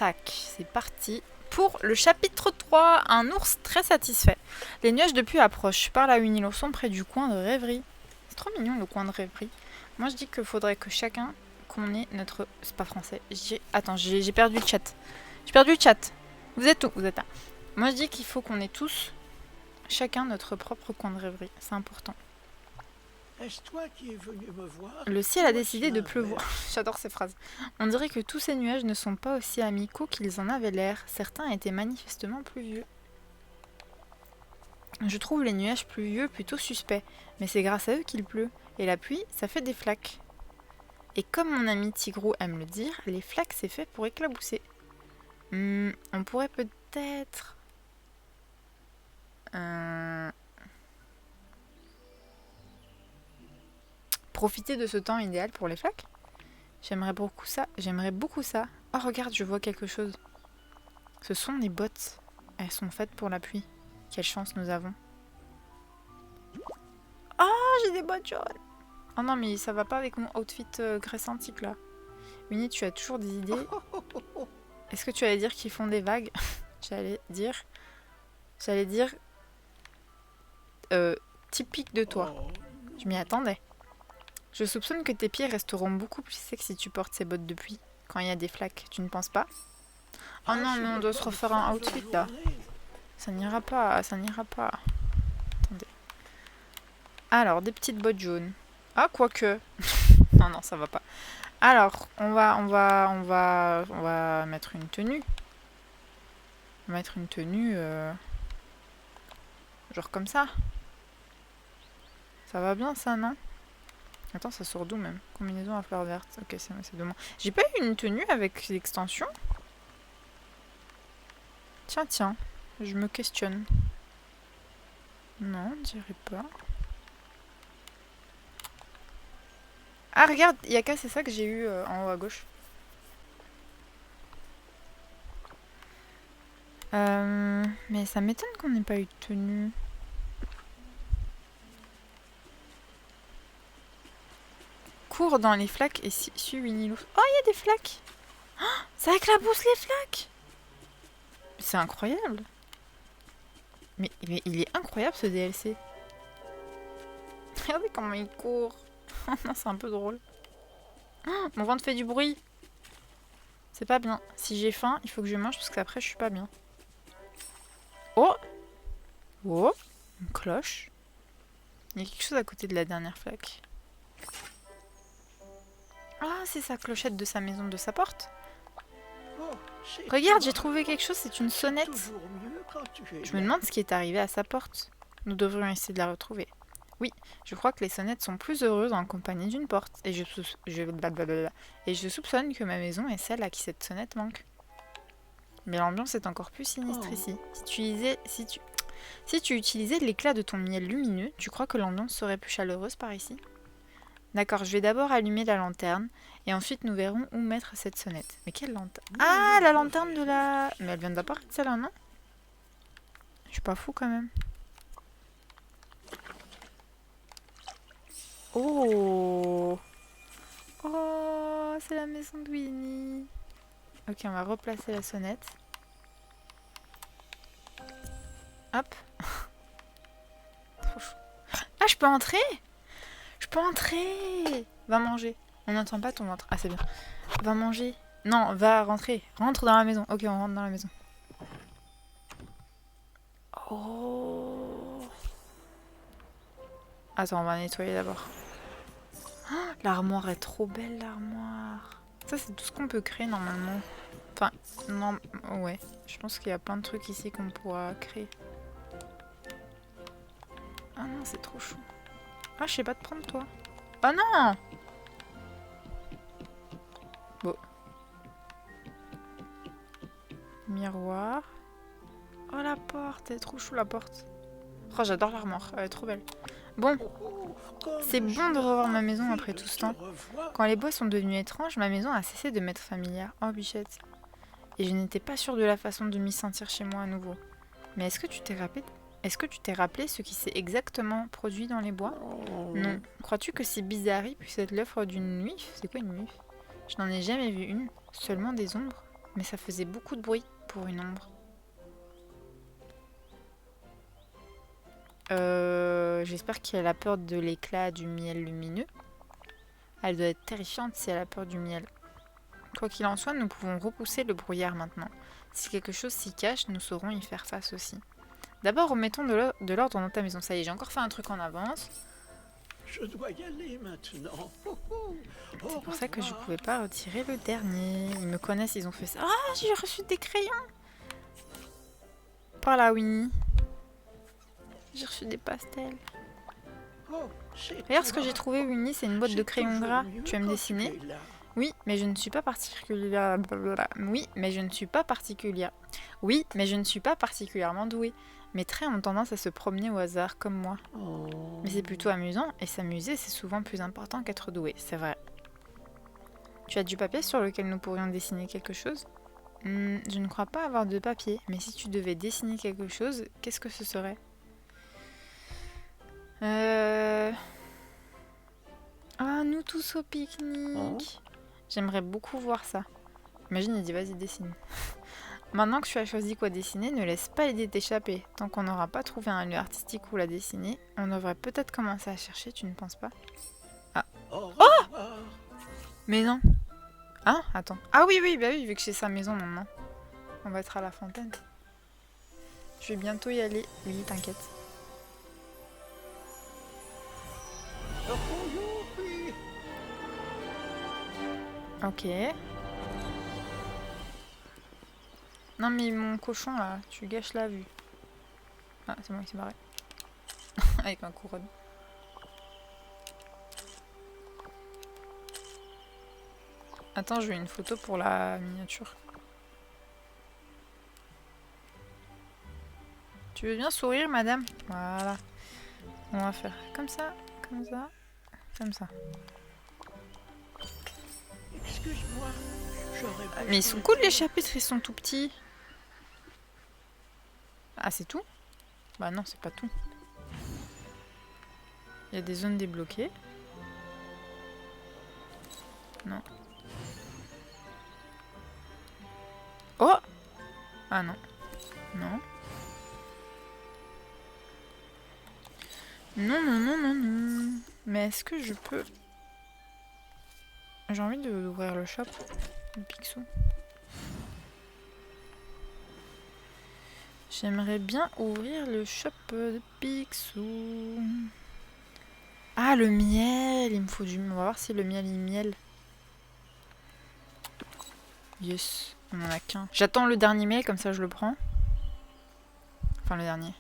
tac, c'est parti. Pour le chapitre 3, un ours très satisfait. Les nuages de pluie approchent. Par là, une île au son près du coin de rêverie. C'est trop mignon le coin de rêverie. Moi je dis qu'il faudrait que chacun, qu'on ait notre... C'est pas français. Attends, j'ai perdu le chat. J'ai perdu le chat. Vous êtes où? Vous êtes là. Moi je dis qu'il faut qu'on ait tous, chacun notre propre coin de rêverie. C'est important. Est-ce toi qui es venu me voir? Le ciel a décidé de pleuvoir. J'adore ces phrases. On dirait que tous ces nuages ne sont pas aussi amicaux qu'ils en avaient l'air. Certains étaient manifestement pluvieux. Je trouve les nuages pluvieux plutôt suspects, mais c'est grâce à eux qu'il pleut. Et la pluie, ça fait des flaques. Et comme mon ami Tigrou aime le dire, les flaques c'est fait pour éclabousser. On pourrait peut-être... profiter de ce temps idéal pour les flaques. J'aimerais beaucoup ça. Oh regarde, je vois quelque chose. Ce sont des bottes. Elles sont faites pour la pluie. Quelle chance nous avons. Oh, j'ai des bottes jaunes. Oh non, mais ça va pas avec mon outfit Grèce antique là. Winnie, tu as toujours des idées. Est-ce que tu allais dire qu'ils font des vagues? J'allais dire typique de toi. Je m'y attendais. Je soupçonne que tes pieds resteront beaucoup plus secs si tu portes ces bottes de pluie quand il y a des flaques, tu ne penses pas? Oh non, mais on doit se refaire un outfit là. Ça n'ira pas, ça n'ira pas. Attendez. Alors, des petites bottes jaunes. Ah, quoique. Non, non, ça va pas. Alors, on va mettre une tenue. On va mettre une tenue genre comme ça. Ça va bien ça, non? Attends, ça sort d'où même? Combinaison à fleurs vertes. Ok, c'est de moi. J'ai pas eu une tenue avec l'extension? Tiens, tiens. Je me questionne. Non, on dirait pas. Ah, regarde, Yaka, c'est ça que j'ai eu en haut à gauche. Mais ça m'étonne qu'on n'ait pas eu de tenue. Cours dans les flaques et suis Winnie l'ours. Oh, il y a des flaques! Oh, ça éclabousse les flaques! C'est incroyable! Mais il est incroyable ce DLC. Regardez comment il court. Non, c'est un peu drôle. Oh, mon ventre fait du bruit. C'est pas bien. Si j'ai faim, il faut que je mange parce qu'après je suis pas bien. Oh! Oh! Une cloche. Il y a quelque chose à côté de la dernière flaque. Ah, c'est sa clochette de sa maison, de sa porte. Regarde, j'ai trouvé quelque chose, c'est une sonnette. Je me demande ce qui est arrivé à sa porte. Nous devrions essayer de la retrouver. Oui, je crois que les sonnettes sont plus heureuses en compagnie d'une porte. Et je soupçonne que ma maison est celle à qui cette sonnette manque. Mais l'ambiance est encore plus sinistre ici. Si tu utilisais l'éclat de ton miel lumineux, tu crois que l'ambiance serait plus chaleureuse par ici? D'accord, je vais d'abord allumer la lanterne et ensuite nous verrons où mettre cette sonnette. Mais quelle lanterne? Ah, la lanterne de la... Mais elle vient d'apparaître celle-là, non? Je suis pas fou quand même. Oh! Oh, c'est la maison de Winnie. Ok, on va replacer la sonnette. Hop. Trop chou. Ah, je peux entrer? Je peux entrer! Va manger. On n'entend pas ton ventre. Ah, c'est bien. Va manger. Non, va rentrer. Rentre dans la maison. Ok, on rentre dans la maison. Oh! Attends, on va nettoyer d'abord. Oh, l'armoire est trop belle, l'armoire. Ça, c'est tout ce qu'on peut créer normalement. Enfin, non, ouais. Je pense qu'il y a plein de trucs ici qu'on pourra créer. Ah non, c'est trop chou. Ah, je sais pas te prendre, toi. Oh non! Bon. Miroir. Oh, la porte, elle est trop chou, la porte. Oh, j'adore l'armoire, elle est trop belle. Bon, c'est bon de revoir ma maison après tout ce temps. Quand les bois sont devenus étranges, ma maison a cessé de m'être familière. Oh, bichette. Et je n'étais pas sûre de la façon de m'y sentir chez moi à nouveau. Mais est-ce que tu t'es rappelé ce qui s'est exactement produit dans les bois? Non. Crois-tu que ces bizarreries puissent être l'œuvre d'une nuit? C'est quoi une nuit? Je n'en ai jamais vu une. Seulement des ombres. Mais ça faisait beaucoup de bruit pour une ombre. J'espère qu'elle a peur de l'éclat du miel lumineux. Elle doit être terrifiante si elle a peur du miel. Quoi qu'il en soit, nous pouvons repousser le brouillard maintenant. Si quelque chose s'y cache, nous saurons y faire face aussi. D'abord, remettons de l'ordre dans ta maison. Ça y est, j'ai encore fait un truc en avance. Je dois y aller maintenant. C'est pour ça que je pouvais pas retirer le dernier. Ils me connaissent, ils ont fait ça. Ah, j'ai reçu des crayons. Par là, Winnie. J'ai reçu des pastels. Regarde ce que j'ai trouvé, Winnie, c'est une boîte de crayons gras. Tu aimes dessiner? Oui, mais je ne suis pas particulière. Oui, mais je ne suis pas particulière. Oui, mais je ne suis pas particulièrement douée. Mes traits ont tendance à se promener au hasard, comme moi. Mais c'est plutôt amusant, et s'amuser, c'est souvent plus important qu'être doué, c'est vrai. Tu as du papier sur lequel nous pourrions dessiner quelque chose? Je ne crois pas avoir de papier, mais si tu devais dessiner quelque chose, qu'est-ce que ce serait? Ah, nous tous au pique-nique. J'aimerais beaucoup voir ça. Imagine, il dit vas-y, dessine. Maintenant que tu as choisi quoi dessiner, ne laisse pas l'idée t'échapper. Tant qu'on n'aura pas trouvé un lieu artistique où la dessiner, on devrait peut-être commencer à chercher, tu ne penses pas? Ah. Oh! Mais non. Hein? Attends. Ah oui, oui, bah oui, vu que c'est sa maison maintenant. On va être à la fontaine. Je vais bientôt y aller. Oui, t'inquiète. Ok. Non mais mon cochon là, tu gâches la vue. Ah, c'est moi qui s'est barré. Avec ma couronne. Attends, je veux une photo pour la miniature. Tu veux bien sourire, madame? Voilà. On va faire comme ça, comme ça, comme ça. Excuse-moi, j'aurais... Mais ils sont cool les chapitres, ils sont tout petits. Ah, c'est tout? Bah non, c'est pas tout. Il y a des zones débloquées. Non. Oh! Ah non. Non. Non, non, non, non, non. Mais est-ce que je peux... J'ai envie d'ouvrir le shop de Picsou. J'aimerais bien ouvrir le shop de Picsou. Ah, le miel! Il me faut du... On va voir si le miel, il miel. Yes. On en a qu'un. J'attends le dernier miel, comme ça je le prends. Enfin, le dernier.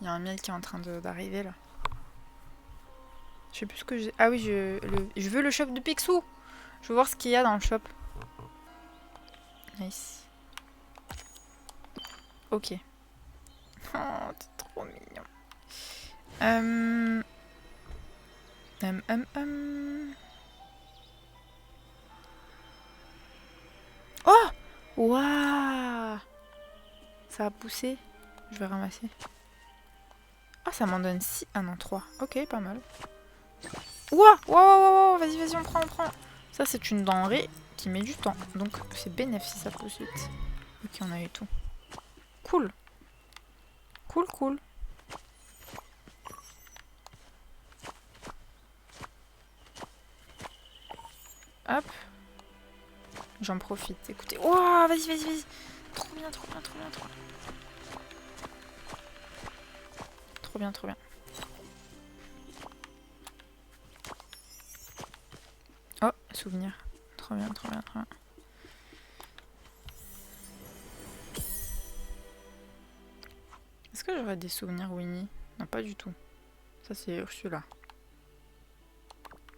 Il y a un miel qui est en train d'arriver, là. Je sais plus ce que j'ai... Ah oui, je veux le shop de Picsou! Je veux voir ce qu'il y a dans le shop. Nice. Ok. Oh, c'est trop mignon. Oh! Waouh! Ça a poussé. Je vais ramasser. Ah, ça m'en donne 6. Ah non, 3. Ok, pas mal. Ouah! Wow, vas-y, vas-y, on prend, on prend. Ça, c'est une denrée qui met du temps. Donc, c'est bénéfique si ça pousse vite. Ok, on a eu tout. Cool. Cool, cool. Hop. J'en profite. Écoutez. Ouah, vas-y, vas-y, vas-y. Trop bien, trop bien, trop bien, trop bien. Trop bien, trop bien. Oh, souvenir. Trop bien, trop bien, trop bien. Est-ce que j'aurais des souvenirs, Winnie? Non, pas du tout. Ça, c'est Ursula.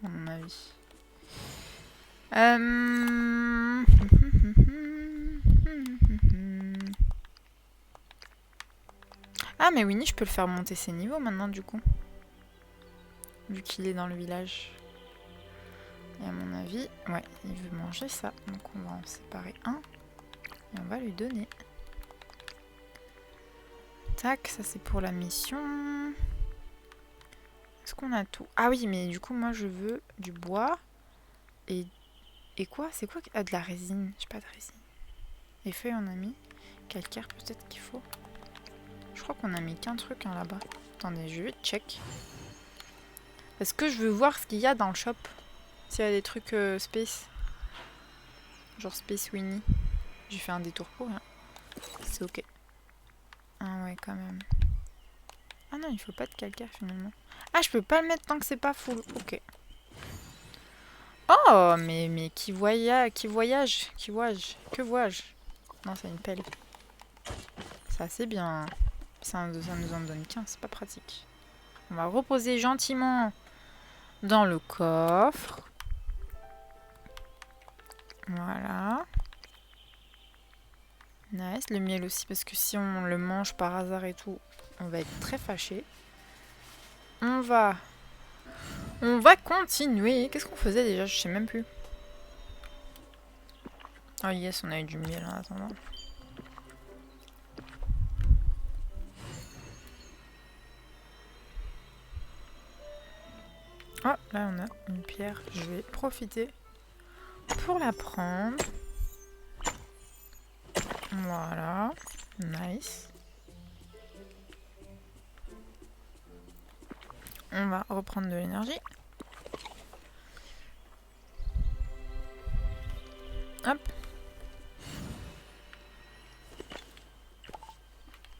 À mon avis. Ah, mais Winnie, je peux le faire monter ses niveaux maintenant, du coup. Vu qu'il est dans le village. Et à mon avis, ouais, il veut manger ça. Donc on va en séparer un. Et on va lui donner. Tac, ça c'est pour la mission. Est-ce qu'on a tout? Ah oui, mais du coup, moi je veux du bois. Et quoi? C'est quoi? Ah, de la résine. J'ai pas de résine. Et feuilles, on a mis. Calcaire, peut-être qu'il faut. Je crois qu'on a mis qu'un truc hein, là-bas. Attendez, je vais check. Parce que je veux voir ce qu'il y a dans le shop. S'il y a des trucs space. Genre Space Winnie. J'ai fait un détour pour rien. C'est ok. Ah ouais, quand même. Ah non, il faut pas de calcaire finalement. Ah, je peux pas le mettre tant que c'est pas full. Ok. Oh, mais qui voyage, que vois-je? Non, c'est une pelle. Ça, c'est bien. Ça nous en donne qu'un, c'est pas pratique. On va reposer gentiment dans le coffre. Voilà. Nice. Le miel aussi, parce que si on le mange par hasard et tout, on va être très fâché. On va continuer. Qu'est-ce qu'on faisait déjà? Je sais même plus. Oh yes, on a eu du miel en attendant. Oh, là on a une pierre. Je vais profiter pour la prendre. Voilà. Nice. On va reprendre de l'énergie. Hop.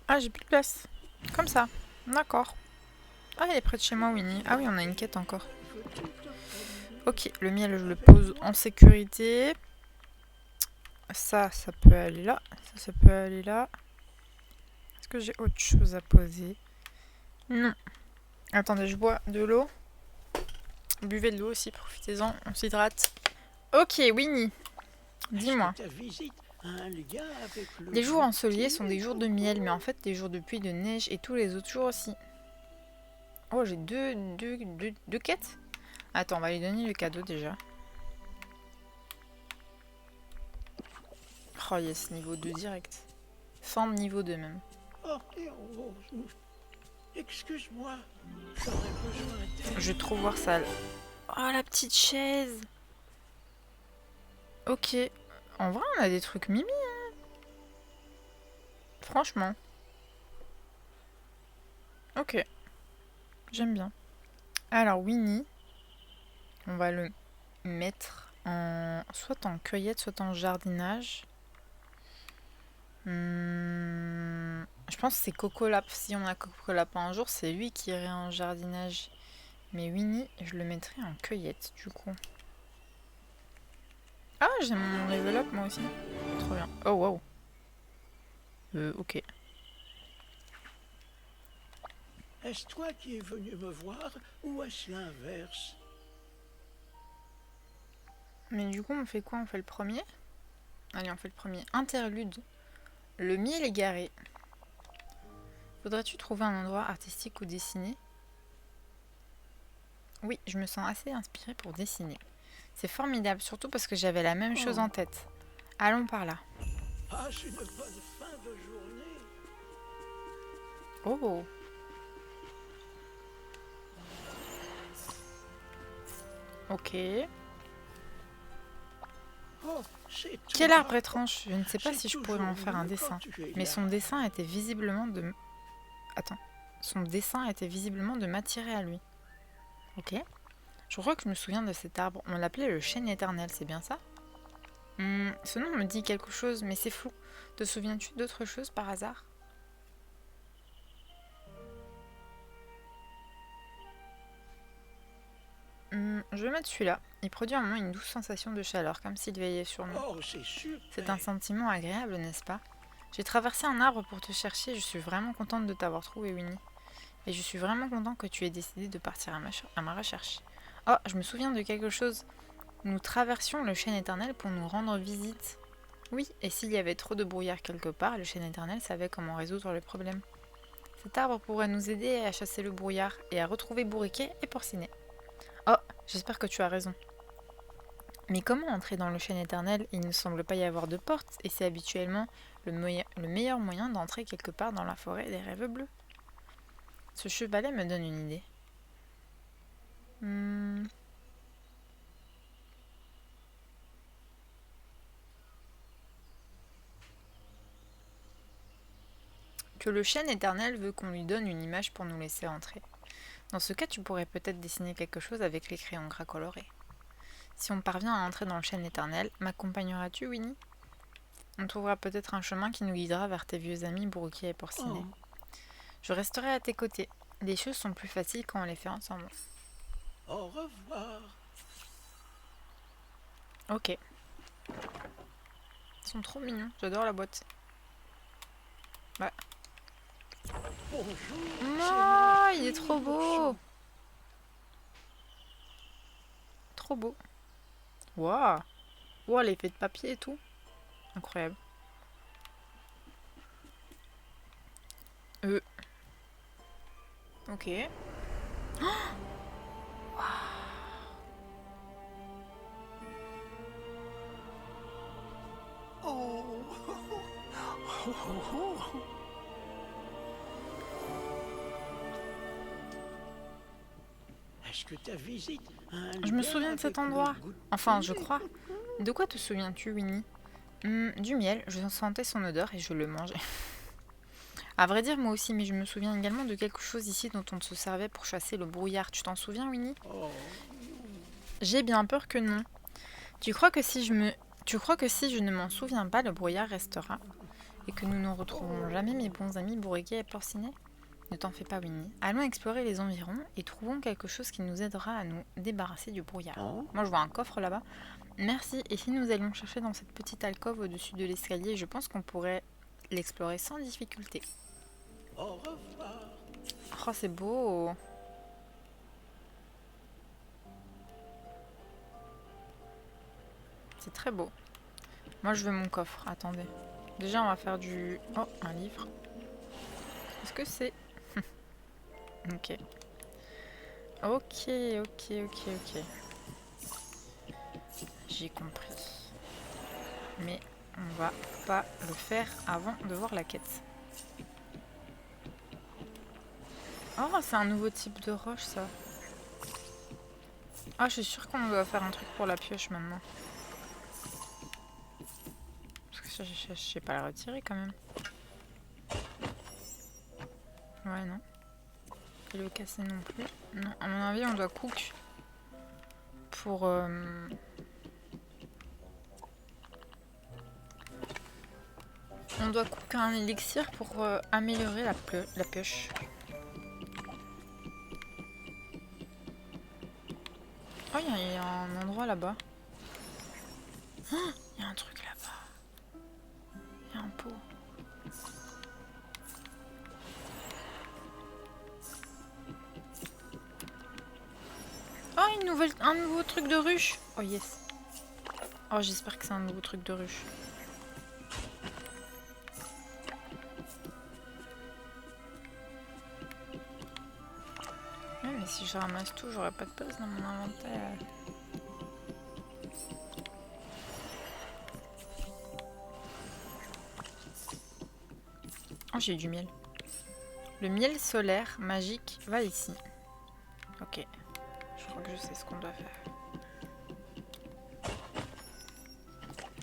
Ah, j'ai plus de place. Comme ça. D'accord. Ah, elle est près de chez moi, Winnie. Ah oui, on a une quête encore. Ok, le miel, je le pose en sécurité. Ça peut aller là. Ça peut aller là. Est-ce que j'ai autre chose à poser? Non. Attendez, je bois de l'eau. Buvez de l'eau aussi, profitez-en, on s'hydrate. Ok, Winnie, dis-moi. Les jours ensoleillés sont des jours de miel, mais en fait, les jours de pluie, de neige et tous les autres jours aussi. Oh, j'ai deux quêtes. Attends, on va lui donner le cadeau déjà. Oh yes, niveau 2 direct. Fin de niveau 2 même. Excuse-moi, j'aurais besoin d'aide. Je trouve voir ça. Oh, la petite chaise. Ok. En vrai, on a des trucs mimi, hein. Franchement. Ok. J'aime bien. Alors, Winnie, on va le mettre en soit en cueillette, soit en jardinage. Je pense que c'est Cocolap. Si on a Cocolap un jour, c'est lui qui irait en jardinage. Mais Winnie, je le mettrai en cueillette, du coup. Ah, j'ai mon level up, moi aussi. Trop bien. Oh, wow. Ok. Est-ce toi qui es venu me voir ou est-ce l'inverse? Mais du coup, on fait quoi? On fait le premier? Allez, on fait le premier. Interlude. Le miel égaré. Voudrais-tu trouver un endroit artistique où dessiner? Oui, je me sens assez inspirée pour dessiner. C'est formidable, surtout parce que j'avais la même chose en tête. Allons par là. Passe une bonne fin de journée. Oh. Ok. Oh, Quel arbre étrange. Je ne sais pas si je pourrais en faire un dessin. Mais son dessin était visiblement de... Attends. Son dessin était visiblement de m'attirer à lui. Ok. Je crois que je me souviens de cet arbre. On l'appelait le chêne éternel, c'est bien ça? Ce nom me dit quelque chose, mais c'est flou. Te souviens-tu d'autre chose par hasard? Je vais mettre celui-là. Il produit en moi une douce sensation de chaleur, comme s'il veillait sur nous. Oh, c'est super. C'est un sentiment agréable, n'est-ce pas? J'ai traversé un arbre pour te chercher. Je suis vraiment contente de t'avoir trouvé, Winnie. Et je suis vraiment contente que tu aies décidé de partir à ma recherche. Oh, je me souviens de quelque chose. Nous traversions le chêne éternel pour nous rendre visite. Oui, et s'il y avait trop de brouillard quelque part, le chêne éternel savait comment résoudre le problème. Cet arbre pourrait nous aider à chasser le brouillard et à retrouver Bourriquet et Porcinet. Oh, j'espère que tu as raison. Mais comment entrer dans le chêne éternel? Il ne semble pas y avoir de porte, et c'est habituellement le meilleur moyen d'entrer quelque part dans la forêt des rêves bleus. Ce chevalet me donne une idée. Que le chêne éternel veut qu'on lui donne une image pour nous laisser entrer. Dans ce cas, tu pourrais peut-être dessiner quelque chose avec les crayons gras colorés. Si on parvient à entrer dans le chêne éternel, m'accompagneras-tu, Winnie? On trouvera peut-être un chemin qui nous guidera vers tes vieux amis Brookie et Porcinet. Oh, Je resterai à tes côtés. Les choses sont plus faciles quand on les fait ensemble. au revoir. Ok. Ils sont trop mignons, j'adore la boîte. Ouais. Bonjour. Non, il est trop beau. Trop beau. Waouh. Waouh, l'effet de papier et tout. Incroyable. Ok. Oh. Oh, oh, oh. Est-ce que ta visite a un Je me lien souviens de cet avec le endroit. goût de Enfin, je poulet? crois. De quoi te souviens-tu, Winnie? Du miel, je sentais son odeur et je le mangeais. À vrai dire, moi aussi, mais je me souviens également de quelque chose ici dont on se servait pour chasser le brouillard. Tu t'en souviens, Winnie? Oh, J'ai bien peur que non. Tu crois que si je ne m'en souviens pas, le brouillard restera et que nous ne retrouverons jamais mes bons amis Bourriquet et Porcinet? Ne t'en fais pas, Winnie. Allons explorer les environs et trouvons quelque chose qui nous aidera à nous débarrasser du brouillard. oh. Moi, je vois un coffre là-bas. Merci. Et si nous allions chercher dans cette petite alcôve au-dessus de l'escalier, je pense qu'on pourrait l'explorer sans difficulté. Au revoir. Oh, c'est beau. C'est très beau. Moi, je veux mon coffre. Attendez. Déjà, on va faire du... Oh, un livre. Est-ce que c'est... Ok. Ok. J'ai compris. Mais on va pas le faire avant de voir la quête. Oh, c'est un nouveau type de roche, ça. Ah, je suis sûre qu'on doit faire un truc pour la pioche maintenant. Parce que ça, je sais pas la retirer quand même. Ouais, non. Et le casser non plus. Non, à mon avis, on doit cook pour... On doit cook un élixir pour améliorer la pioche. Oh, il y a un endroit là-bas. Il y a un truc là-bas. Il y a un pot. Oh, un nouveau truc de ruche. Oh, yes. Oh, j'espère que c'est un nouveau truc de ruche. Ouais, mais si je ramasse tout, j'aurai pas de place dans mon inventaire. Oh, j'ai du miel. Le miel solaire magique va ici. Ok. Je crois que je sais ce qu'on doit faire.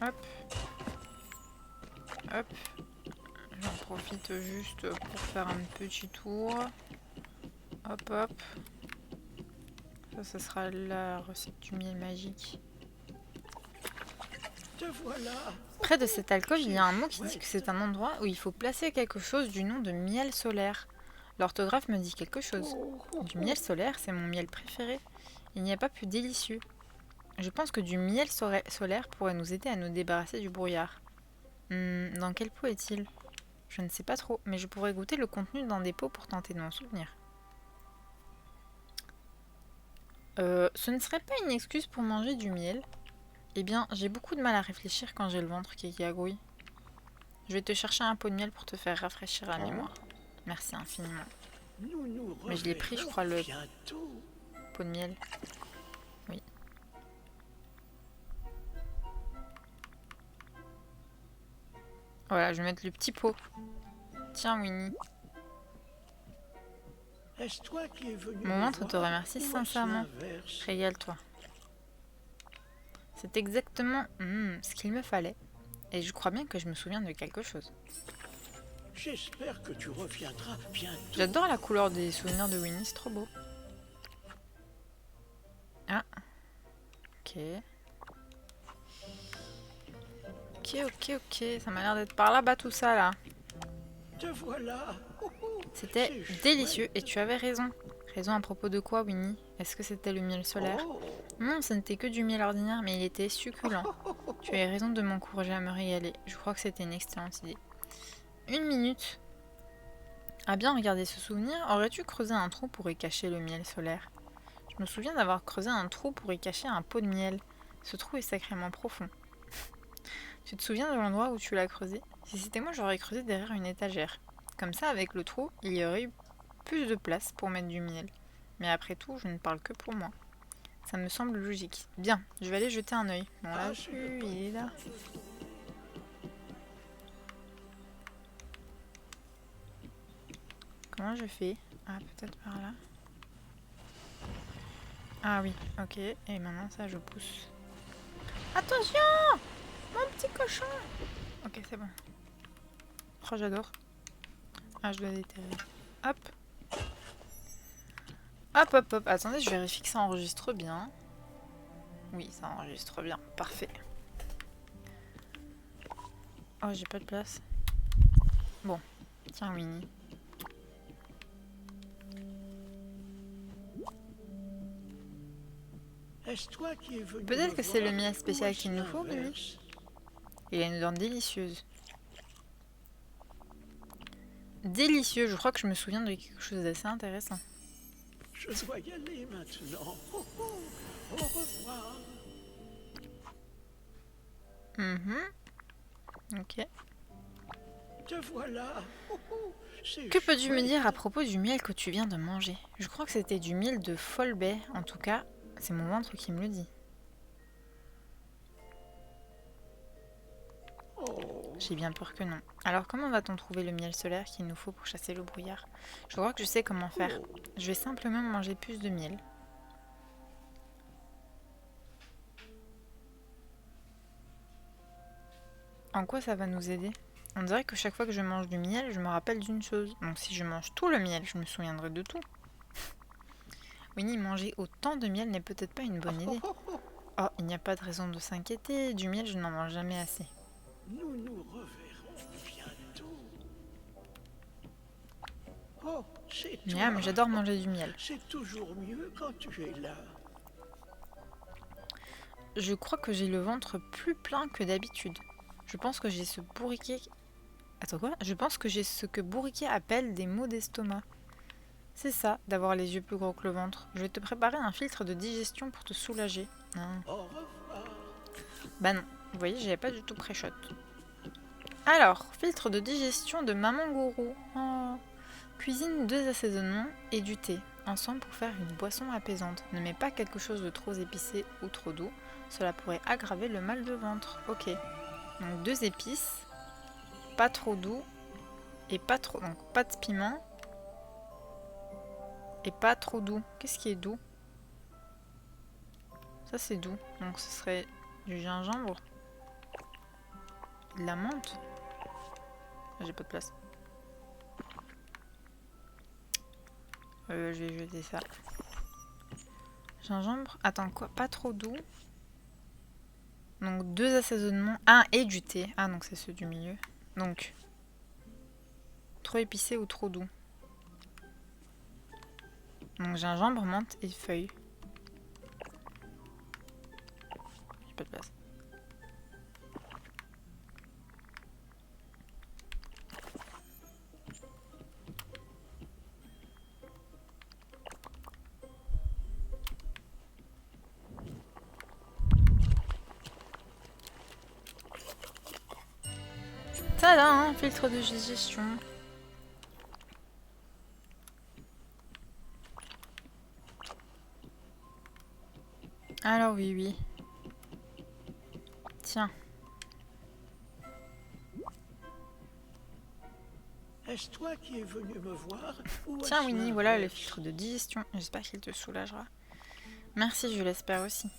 Hop. Hop. J'en profite juste pour faire un petit tour. Hop, hop. Ça, ce sera la recette du miel magique. Te voilà. Près de cette alcôve, il y a un mot qui dit que c'est un endroit où il faut placer quelque chose du nom de miel solaire. L'orthographe me dit quelque chose. Du miel solaire, c'est mon miel préféré. Il n'y a pas plus délicieux. Je pense que du miel solaire pourrait nous aider à nous débarrasser du brouillard. Dans quel pot est-il? Je ne sais pas trop, mais je pourrais goûter le contenu dans des pots pour tenter de m'en souvenir. Ce ne serait pas une excuse pour manger du miel? Eh bien, j'ai beaucoup de mal à réfléchir quand j'ai le ventre qui gargouille. Je vais te chercher un pot de miel pour te faire rafraîchir la mémoire. Merci infiniment. Mais je l'ai pris, je crois, le pot de miel. Oui. Voilà, je vais mettre le petit pot. Tiens, Winnie. Mon ventre te remercie sincèrement. Régale-toi. C'est exactement ce qu'il me fallait. Et je crois bien que je me souviens de quelque chose. J'espère que tu reviendras bientôt. J'adore la couleur des souvenirs de Winnie, c'est trop beau. Ah. Ok. Ok. Ça m'a l'air d'être par là-bas tout ça, là. Te voilà. C'était délicieux et tu avais raison. Raison à propos de quoi, Winnie? Est-ce que c'était le miel solaire? Oh. Non, ce n'était que du miel ordinaire, mais il était succulent. Tu avais raison de m'encourager à me régaler. Je crois que c'était une excellente idée. 1 minute. À bien regarder ce souvenir, aurais-tu creusé un trou pour y cacher le miel solaire? Je me souviens d'avoir creusé un trou pour y cacher un pot de miel. Ce trou est sacrément profond. Tu te souviens de l'endroit où tu l'as creusé? Si c'était moi, j'aurais creusé derrière une étagère. Comme ça, avec le trou, il y aurait eu plus de place pour mettre du miel. Mais après tout, je ne parle que pour moi. Ça me semble logique. Bien, je vais aller jeter un œil. On l'a vu, il est là. Comment je fais? Ah, peut-être par là. Ah oui, ok. Et maintenant, ça, je pousse. Attention! Mon petit cochon! Ok, c'est bon. Oh, j'adore. Ah, je dois déterrer. Hop. Hop. Attendez, je vérifie que ça enregistre bien. Oui, ça enregistre bien. Parfait. Oh, j'ai pas de place. Bon. Tiens, Winnie. Peut-être que c'est le miel spécial qu'il nous faut, Winnie. Il a une odeur délicieuse. Délicieux, je crois que je me souviens de quelque chose d'assez intéressant. Je dois y aller maintenant. Au revoir. Ok. Te voilà. Que peux-tu me dire à propos du miel que tu viens de manger? Je crois que c'était du miel de Folbet. En tout cas, c'est mon ventre qui me le dit. J'ai bien peur que non. Alors comment va-t-on trouver le miel solaire qu'il nous faut pour chasser le brouillard? Je crois que je sais comment faire. Je vais simplement manger plus de miel. En quoi ça va nous aider? On dirait que chaque fois que je mange du miel, je me rappelle d'une chose. Donc si je mange tout le miel, je me souviendrai de tout. Winnie, manger autant de miel n'est peut-être pas une bonne idée. Oh, il n'y a pas de raison de s'inquiéter. Du miel, je n'en mange jamais assez. Nous nous reverrons bientôt. Oh, c'est toi. Miam, j'adore manger du miel. C'est toujours mieux quand tu es là. Je crois que j'ai le ventre plus plein que d'habitude. Je pense que j'ai ce bourriquet... Attends quoi? Je pense que j'ai ce que Bourriquet appelle des maux d'estomac. C'est ça, d'avoir les yeux plus gros que le ventre. Je vais te préparer un filtre de digestion pour te soulager. Non. Au revoir. Bah non, vous voyez, j'avais pas du tout pré-shot. Alors, filtre de digestion de Maman Gourou. Oh. Cuisine 2 assaisonnements et du thé, ensemble pour faire une boisson apaisante. Ne mets pas quelque chose de trop épicé ou trop doux, cela pourrait aggraver le mal de ventre. Ok, donc 2 épices, pas trop doux, et pas trop... Donc pas de piment, et pas trop doux. Qu'est-ce qui est doux? Ça c'est doux, donc ce serait du gingembre, de la menthe. J'ai pas de place. Je vais jeter ça. Gingembre. Attends, quoi? Pas trop doux. Donc 2 assaisonnements. Ah, et du thé. Ah, donc c'est ceux du milieu. Donc, trop épicé ou trop doux. Donc gingembre, menthe et feuilles. J'ai pas de place. Tada, filtre de digestion. Alors oui. Tiens. Est-ce toi qui es venu me voir ou Tiens est-ce Winnie, voilà le l'inverse? filtre de digestion. J'espère qu'il te soulagera. Merci, je l'espère aussi.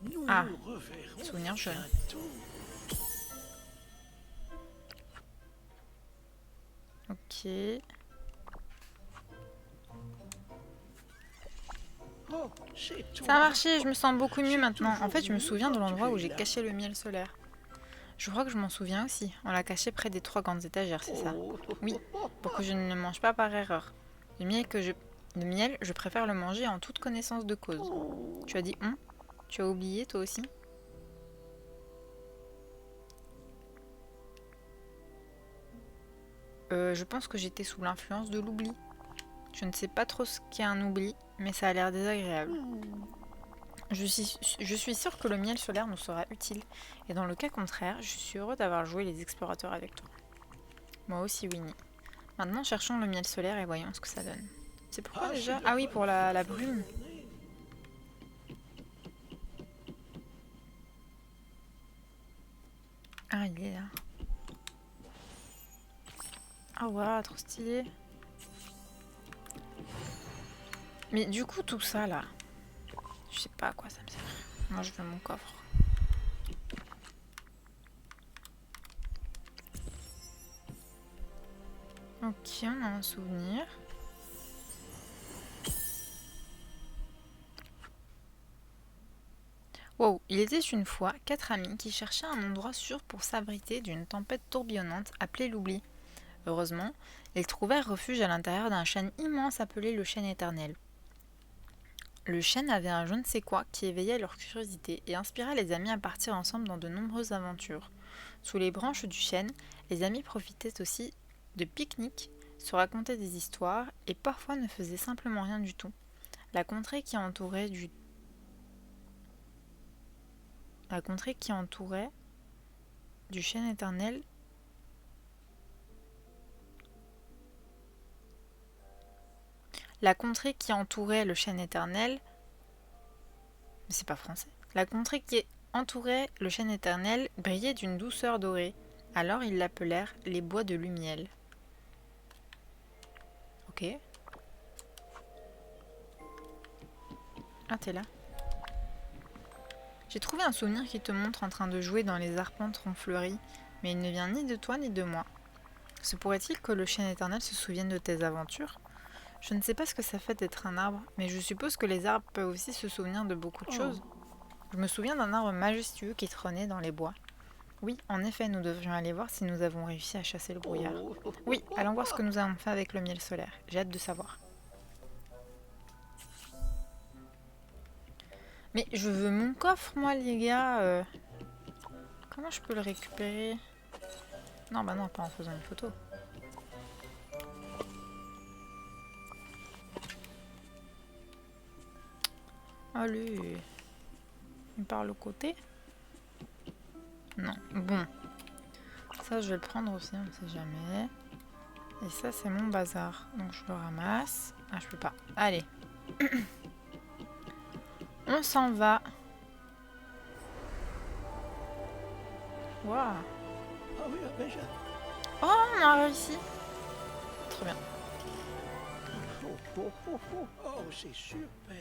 Nous Ah, nous reverrons souvenir jaune. bientôt. Ok. Oh, c'est toi. Ça a marché, je me sens beaucoup mieux J'ai maintenant. En fait, je me toujours souviens de voulu l'endroit où porter j'ai là. caché le miel solaire. Je crois que je m'en souviens aussi. On l'a caché près des 3 grandes étagères, c'est ça? Oh, Oui, pour que je ne le mange pas par erreur. Le miel, je préfère le manger en toute connaissance de cause. Tu as dit on? Tu as oublié toi aussi? Je pense que j'étais sous l'influence de l'oubli. Je ne sais pas trop ce qu'est un oubli, mais ça a l'air désagréable. Je suis sûre que le miel solaire nous sera utile. Et dans le cas contraire, je suis heureux d'avoir joué les explorateurs avec toi. Moi aussi, Winnie. Maintenant, cherchons le miel solaire et voyons ce que ça donne. C'est pourquoi déjà? Ah oui, pour la brume. Ah, il est là. Ah ouais, trop stylé. Mais du coup, tout ça là, je sais pas à quoi ça me sert. Moi, je veux mon coffre. Ok, on a un souvenir. Wow, il était une fois 4 amis qui cherchaient un endroit sûr pour s'abriter d'une tempête tourbillonnante appelée l'oubli. Heureusement, ils trouvèrent refuge à l'intérieur d'un chêne immense appelé le chêne éternel. Le chêne avait un je ne sais quoi qui éveillait leur curiosité et inspira les amis à partir ensemble dans de nombreuses aventures. Sous les branches du chêne, les amis profitaient aussi de pique-niques, se racontaient des histoires et parfois ne faisaient simplement rien du tout. La contrée qui entourait du chêne éternel La contrée qui entourait le chêne éternel, mais c'est pas français. La contrée qui entourait le chêne éternel brillait d'une douceur dorée. Alors ils l'appelèrent les bois de Lumiel. Ok. Ah, t'es là. J'ai trouvé un souvenir qui te montre en train de jouer dans les arpents fleuris, mais il ne vient ni de toi ni de moi. Se pourrait-il que le chêne éternel se souvienne de tes aventures? Je ne sais pas ce que ça fait d'être un arbre, mais je suppose que les arbres peuvent aussi se souvenir de beaucoup de choses. Je me souviens d'un arbre majestueux qui trônait dans les bois. Oui, en effet, nous devrions aller voir si nous avons réussi à chasser le brouillard. Oui, allons voir ce que nous avons fait avec le miel solaire. J'ai hâte de savoir. Mais je veux mon coffre, moi, les gars. Comment je peux le récupérer? Non, bah non, pas en faisant une photo. Allez. Par le côté? Non. Bon. Ça, je vais le prendre aussi, on ne sait jamais. Et ça, c'est mon bazar. Donc, je le ramasse. Ah, je peux pas. Allez. On s'en va. Waouh. Ah oui, déjà. Oh, on a réussi. Très bien. Oh, c'est super.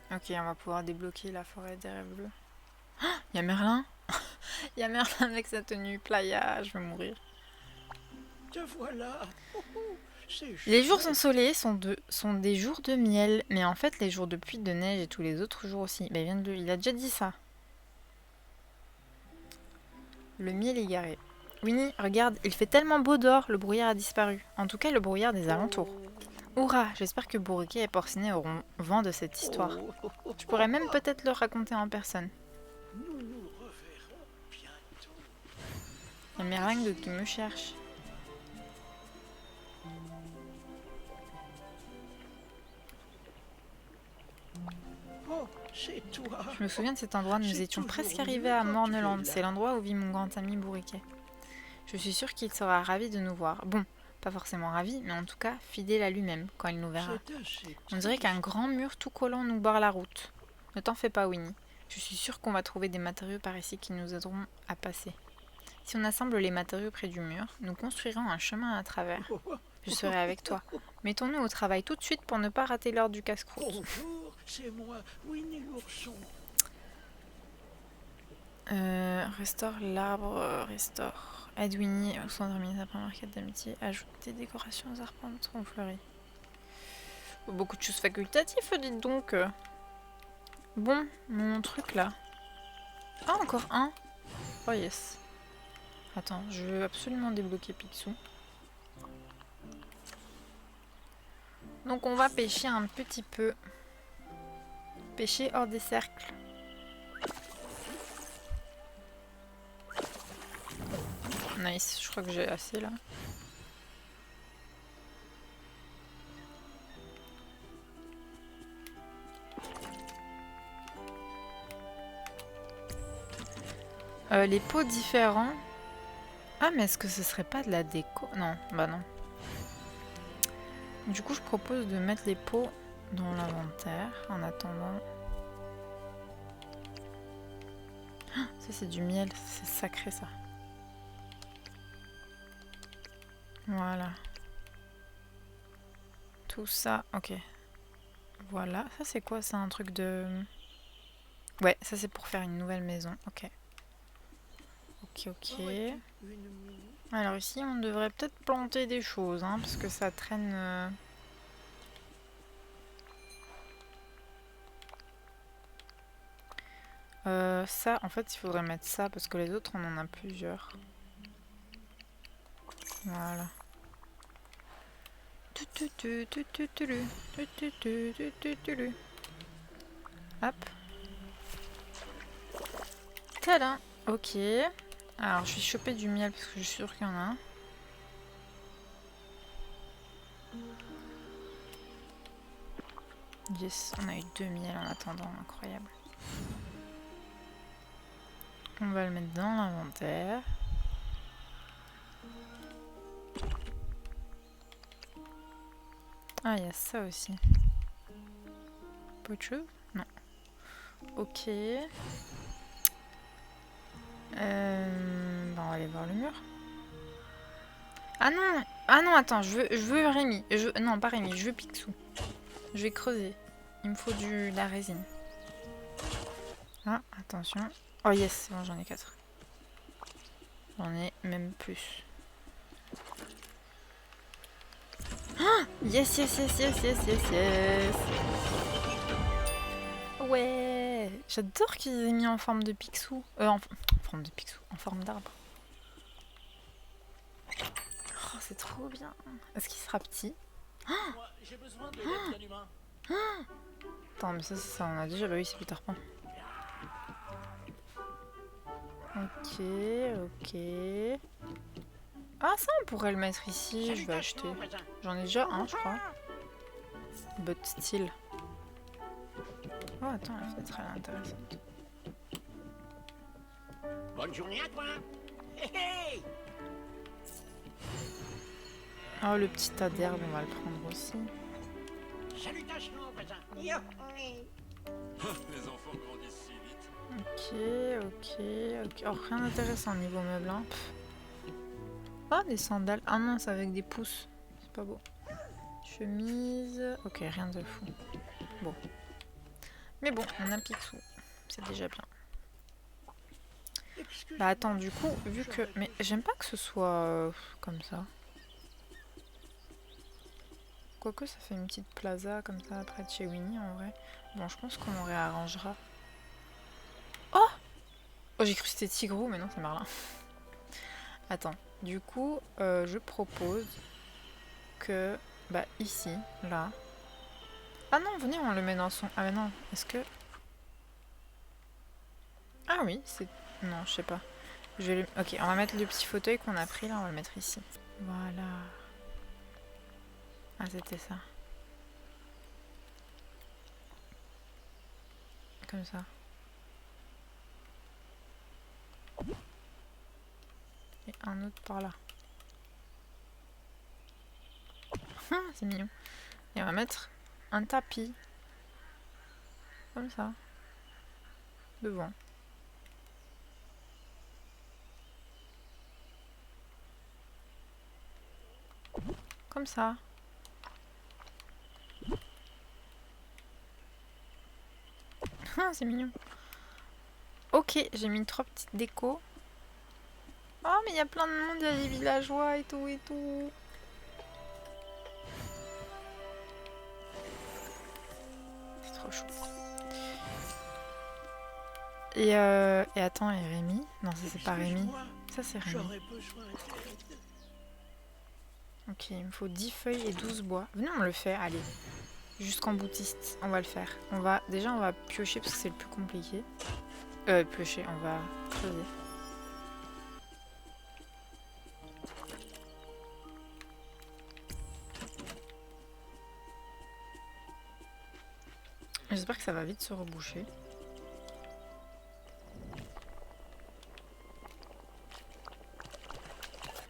Ok, on va pouvoir débloquer la forêt des rêves bleus. Il y a Merlin. Il y a Merlin avec sa tenue playa. Je vais mourir. Te voilà. Les jours ensoleillés sont des jours de miel, mais en fait les jours de pluie, de neige et tous les autres jours aussi. Ben, il a déjà dit ça. Le miel égaré. Winnie, regarde, il fait tellement beau dehors, le brouillard a disparu. En tout cas, le brouillard des alentours. Hurrah, j'espère que Bourriquet et Porcinet auront vent de cette histoire. Je pourrais même peut-être le raconter en personne. Nous nous reverrons bientôt. Il y a Merlingue qui me cherche. Oh, c'est toi. Je me souviens de cet endroit, nous étions presque arrivés à Morneland. C'est l'endroit où vit mon grand ami Bourriquet. Je suis sûre qu'il sera ravi de nous voir. Bon, pas forcément ravi, mais en tout cas fidèle à lui-même quand il nous verra. On dirait qu'un grand mur tout collant nous barre la route. Ne t'en fais pas, Winnie. Je suis sûre qu'on va trouver des matériaux par ici qui nous aideront à passer. Si on assemble les matériaux près du mur, nous construirons un chemin à travers. Je serai avec toi. Mettons-nous au travail tout de suite pour ne pas rater l'heure du casse-croûte. Bonjour, c'est moi, Winnie l'ourson. Restaure l'arbre, restaure. Aide Winnie au centre d'organisation après une requête d'amitié. Ajoute des décorations aux arpents trop fleuris. Beaucoup de choses facultatives, dites donc. Bon, mon truc là. Ah, encore un. Oh yes. Attends, je veux absolument débloquer Picsou. Donc on va pêcher un petit peu. Pêcher hors des cercles. Nice, je crois que j'ai assez là. Les pots différents. Ah mais est-ce que ce serait pas de la déco? Non, bah non. Du coup je propose de mettre les pots dans l'inventaire en attendant. Ah, ça c'est du miel, c'est sacré ça. Voilà. Tout ça, ok. Voilà, ça c'est quoi? C'est un truc de... Ouais, ça c'est pour faire une nouvelle maison, ok. Ok. Alors ici on devrait peut-être planter des choses, hein, parce que ça traîne... ça, en fait, il faudrait mettre ça parce que les autres, on en a plusieurs. Voilà. Hop. Tada. Ok. Alors, je vais choper du miel parce que je suis sûre qu'il y en a un. Yes, on a eu 2 miels en attendant, incroyable. On va le mettre dans l'inventaire. Ah, il y a ça aussi. Pas autre chose? Non. Ok. Bah on va aller voir le mur. Ah non! Ah non, attends, je veux Rémi. Non, pas Rémi, je veux Picsou. Je vais creuser. Il me faut de la résine. Ah, attention. Oh yes, c'est bon, j'en ai 4. J'en ai même plus. Ah yes. Ouais, j'adore qu'ils aient mis en forme de Picsou. En forme de Picsou, en forme d'arbre. Oh, c'est trop bien. Est-ce qu'il sera petit? Attends, mais ça on a déjà. Bah oui, c'est Peter Pan. Ok. Ah, ça on pourrait le mettre ici. Je vais acheter. J'en ai déjà un, je crois. But still. Oh, attends, la fenêtre elle est intéressante. Bonne journée à toi. Hey. Oh, le petit tas d'herbe, on va le prendre aussi. Salutations, voisin. Les enfants grandissent si vite. Ok. Oh, rien d'intéressant niveau meuble. Hein. Oh, des sandales. Ah non, c'est avec des pouces. C'est pas beau. Chemise. Ok, rien de fou. Bon. Mais bon, on a Picsou. C'est déjà bien. Bah attends, du coup, vu que... Mais j'aime pas que ce soit comme ça. Quoique ça fait une petite plaza comme ça près de chez Winnie en vrai. Bon, je pense qu'on réarrangera. Oh, j'ai cru que c'était Tigrou, mais non, c'est Merlin. Attends, du coup, je propose que... Bah ici, là... Ah non, venez, on le met dans son... Ah mais non, est-ce que... Ah oui, c'est... Non, je sais pas. Ok, on va mettre le petit fauteuil qu'on a pris là, on va le mettre ici. Voilà. Ah, c'était ça. Comme ça. Et un autre par là. C'est mignon. Et on va mettre un tapis. Comme ça. Devant. Comme ça. C'est mignon. Ok, j'ai mis 3 petites décos. Oh, mais il y a plein de monde, il y a les villageois et tout et tout. C'est trop chou. Et attends, et Rémi? Non, ça c'est pas Rémi. Excuse-moi, Ça c'est Rémi. j'aurais besoin d'aide. Ok, il me faut 10 feuilles et 12 bois. Venez, on le fait, allez. Jusqu'en boutiste, on va le faire. Déjà, on va piocher parce que c'est le plus compliqué. Piocher, on va creuser. J'espère que ça va vite se reboucher.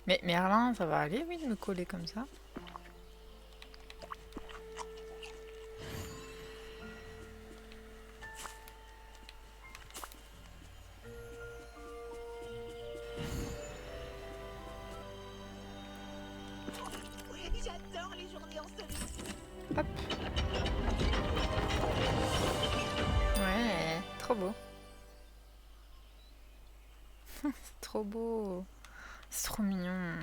Mais Merlin, ça va aller, oui, de me coller comme ça. Oui, j'adore les journées ensoleillées. Hop. Ouais, trop beau. C'est trop beau. C'est trop mignon.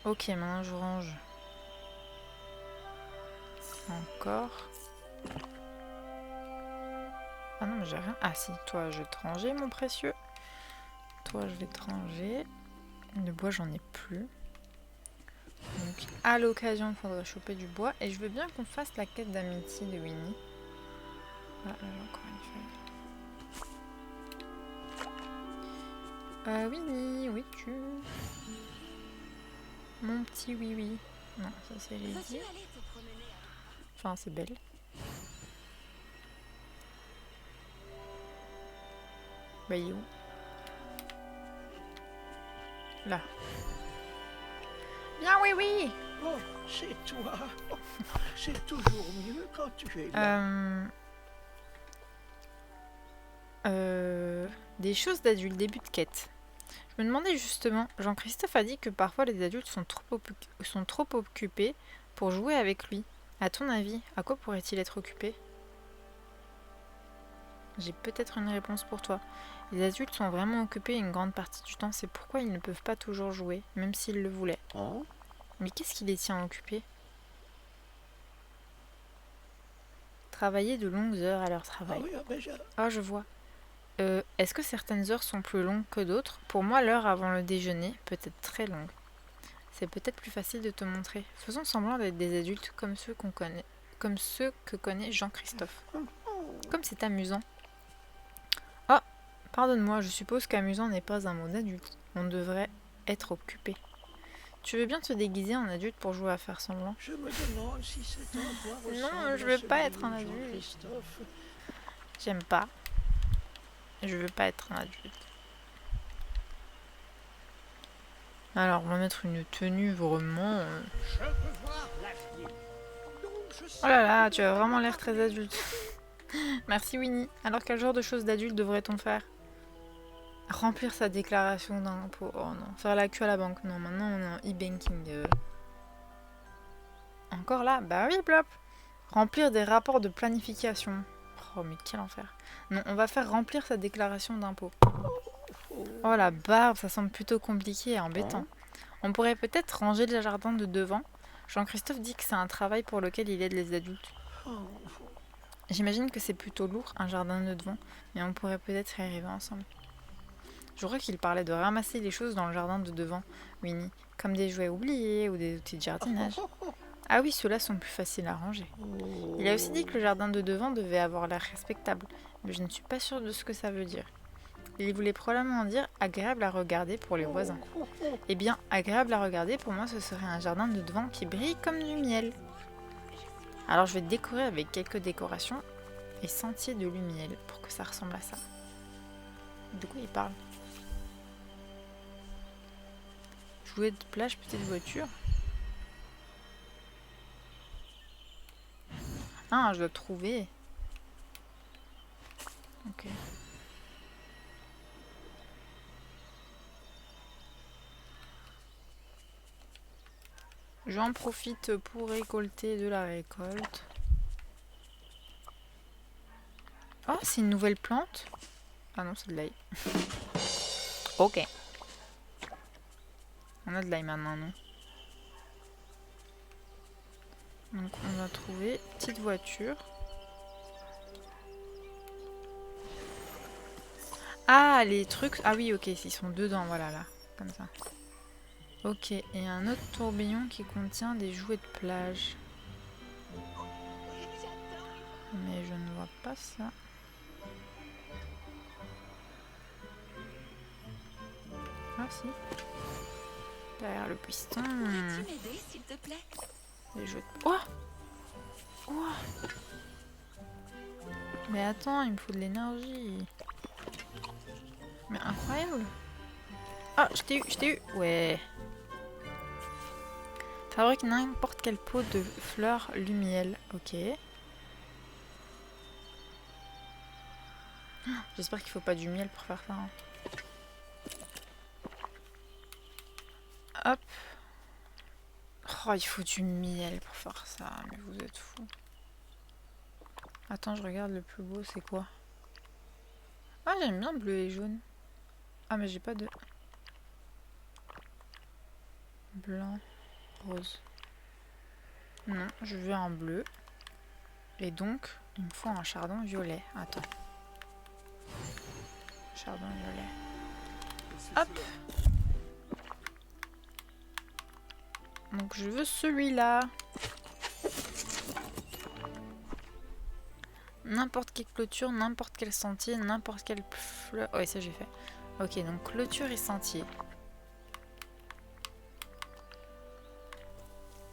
Ok, maintenant je range. Encore. Ah non, mais j'ai rien. Ah si, toi je vais te ranger, mon précieux. Toi je vais te ranger. Le bois, j'en ai plus. Donc à l'occasion, il faudra choper du bois. Et je veux bien qu'on fasse la quête d'amitié de Winnie. Ah, là, j'ai encore une feuille. Winnie, où es-tu? Mon petit oui. Non, ça c'est Lady. Veux-tu aller te promener Enfin, c'est belle. Bah, il est où? Là. Bien, oui. Oh, c'est toi. C'est toujours mieux quand tu es là. Des choses d'adultes, début de quête. Je me demandais justement, Jean-Christophe a dit que parfois les adultes sont trop occupés pour jouer avec lui. À ton avis, à quoi pourrait-il être occupé? J'ai peut-être une réponse pour toi. Les adultes sont vraiment occupés une grande partie du temps, c'est pourquoi ils ne peuvent pas toujours jouer, même s'ils le voulaient. Oh, Mais qu'est-ce qui les tient occupés? Travailler de longues heures à leur ah travail. oui, ah ben, Ah, je vois. Est-ce que certaines heures sont plus longues que d'autres? Pour moi, l'heure avant le déjeuner peut être très longue. C'est peut-être plus facile de te montrer. Faisons semblant d'être des adultes comme ceux qu'on connaît, comme ceux que connaît Jean-Christophe. Comme c'est amusant. Ah, pardonne-moi, je suppose qu'amusant n'est pas un mot d'adulte. On devrait être occupé. Tu veux bien te déguiser en adulte pour jouer à faire semblant? je me demande si cet endroit Non, ressemble je à veux celui pas être un où adulte. Jean-Christophe. J'aime pas. Je veux pas être un adulte. Alors, on va mettre une tenue vraiment... Je peux voir l'avenir. Donc, je sais Oh là là, tu as vraiment l'air très adulte. Merci Winnie. Alors quel genre de choses d'adulte devrait-on faire? Remplir sa déclaration d'impôt. Oh non. Faire la queue à la banque. Non, maintenant on est en e-banking. Encore là? Bah oui, plop. Remplir des rapports de planification. Oh mais quel enfer. Non, on va faire remplir sa déclaration d'impôt. Oh la barbe, ça semble plutôt compliqué et embêtant. On pourrait peut-être ranger le jardin de devant. Jean-Christophe dit que c'est un travail pour lequel il aide les adultes. J'imagine que c'est plutôt lourd, un jardin de devant, mais on pourrait peut-être y arriver ensemble. Je crois qu'il parlait de ramasser les choses dans le jardin de devant, Winnie, comme des jouets oubliés ou des outils de jardinage. Ah oui, ceux-là sont plus faciles à ranger. Il a aussi dit que le jardin de devant devait avoir l'air respectable, mais je ne suis pas sûre de ce que ça veut dire. Il voulait probablement dire agréable à regarder pour les voisins. Eh bien, agréable à regarder, pour moi, ce serait un jardin de devant qui brille comme du miel. Alors je vais décorer avec quelques décorations et sentiers de lumière pour que ça ressemble à ça. De quoi il parle? Jouer de plage, petite voiture. Ah, je dois trouver. Ok. J'en profite pour récolter de la récolte. Oh, c'est une nouvelle plante. Ah non, c'est de l'ail. Ok. On a de l'ail maintenant, non? Donc on va trouver petite voiture. Ah, les trucs. Ah oui, ok, ils sont dedans, voilà, là. Comme ça. Ok, et un autre tourbillon qui contient des jouets de plage. Mais je ne vois pas ça. Ah si. Derrière le piston. Pourrais-tu m'aider, s'il te plaît? Les jouets de... Oh! Oh! Mais attends, il me faut de l'énergie. Mais incroyable. Ah, je t'ai eu. Ouais. Fabrique n'importe quelle peau de fleurs lumiel. Ok. J'espère qu'il faut pas du miel pour faire ça. Hein. Hop. Oh, il faut du miel pour faire ça. Mais vous êtes fous. Attends, je regarde le plus beau, c'est quoi? Ah, j'aime bien bleu et jaune. Ah, mais j'ai pas de... Blanc, rose. Non, je veux un bleu. Et donc, il me faut un chardon violet. Attends. Chardon violet. Hop. Donc je veux celui-là. N'importe quelle clôture, n'importe quel sentier, n'importe quelle fleur. Ouais, ça j'ai fait. Ok, donc clôture et sentier.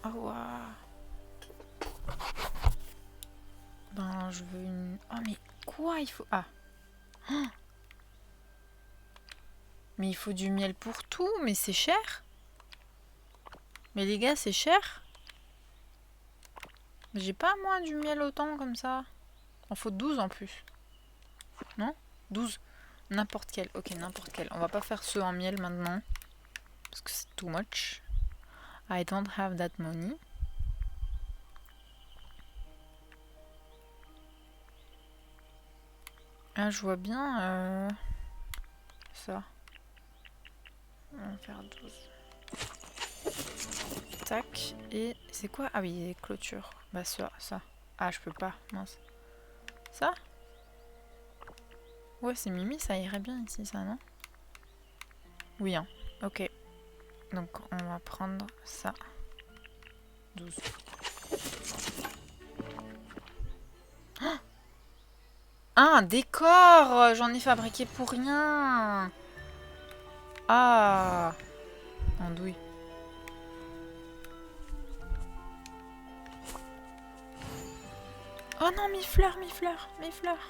Oh, waouh. Ben, je veux une... Oh, mais quoi il faut... Ah. Oh. Mais il faut du miel pour tout, mais c'est cher. Mais les gars, c'est cher. J'ai pas moi du miel autant comme ça. Il en faut 12 en plus. Non 12. N'importe quel. Ok, n'importe quel. On va pas faire ceux en miel maintenant. Parce que c'est too much. I don't have that money. Ah, je vois bien ça. On va faire 12. Tac. Et c'est quoi? Ah oui, les clôtures. Bah ça. Ah, je peux pas. Mince. Ça? Ouais, c'est Mimi, ça irait bien ici, ça, non? Oui, hein. Ok. Donc, on va prendre ça. 12. Oh, un décor! J'en ai fabriqué pour rien! Ah! Andouille. Oh non, mes fleurs, mes fleurs, mes fleurs!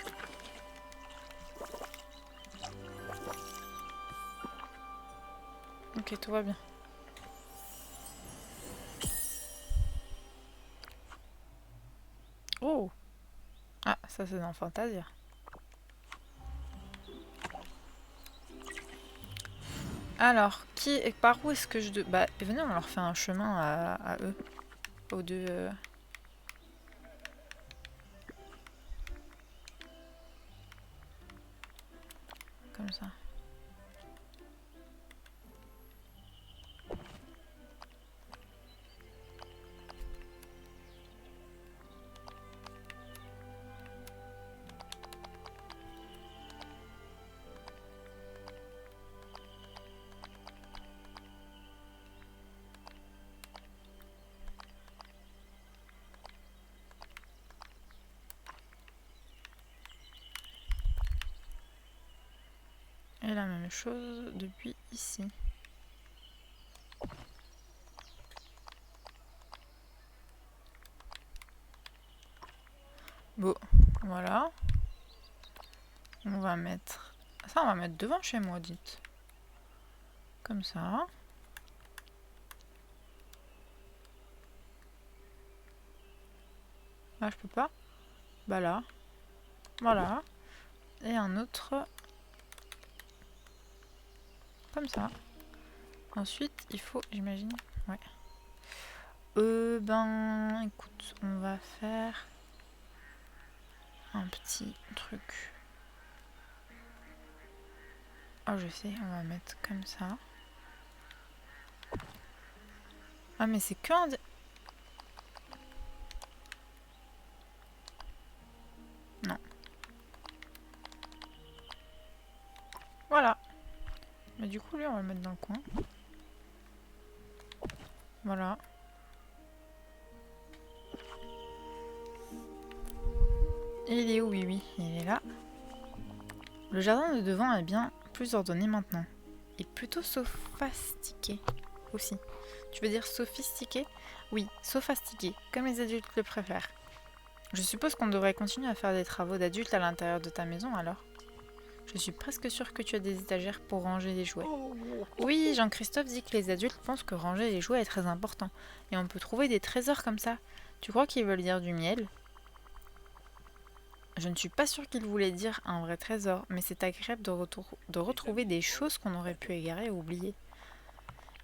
Ok, tout va bien. Oh! Ah, ça c'est dans Fantasia. Alors, par où est-ce que je... Bah, venez, on leur fait un chemin à eux. Aux deux... Comme ça. Et la même chose depuis ici. Bon, voilà. On va mettre... Ça, on va mettre devant chez moi, dites. Comme ça. Là, je peux pas. Bah là. Voilà. Et un autre... Comme ça. Ensuite, il faut, j'imagine... Ouais. Ben, écoute, on va faire... un petit truc. Oh, je sais, on va mettre comme ça. Ah, mais c'est que un... Non. Voilà. Mais du coup, lui, on va le mettre dans le coin. Voilà. Et il est où, oui, oui, il est là. Le jardin de devant est bien plus ordonné maintenant. Et plutôt sophistiqué aussi. Tu veux dire sophistiqué? Oui, sophistiqué, comme les adultes le préfèrent. Je suppose qu'on devrait continuer à faire des travaux d'adultes à l'intérieur de ta maison alors. Je suis presque sûre que tu as des étagères pour ranger les jouets. Oui, Jean-Christophe dit que les adultes pensent que ranger les jouets est très important. Et on peut trouver des trésors comme ça. Tu crois qu'ils veulent dire du miel? Je ne suis pas sûre qu'il voulait dire un vrai trésor, mais c'est agréable de retrouver des choses qu'on aurait pu égarer ou oublier.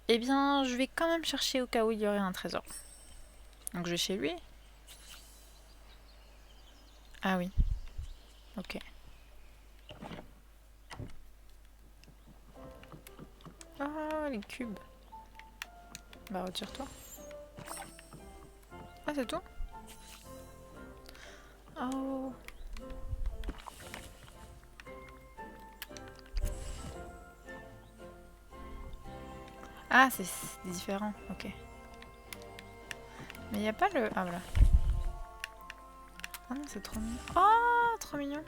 Eh bien, je vais quand même chercher au cas où il y aurait un trésor. Donc je vais chez lui. Ah oui. Ok. Ah, les cubes. Bah, retire-toi. Ah, c'est tout? Oh. Ah, c'est différent. Ok. Mais il n'y a pas le... Ah, voilà. Ah non, c'est trop mignon. Oh, trop mignon.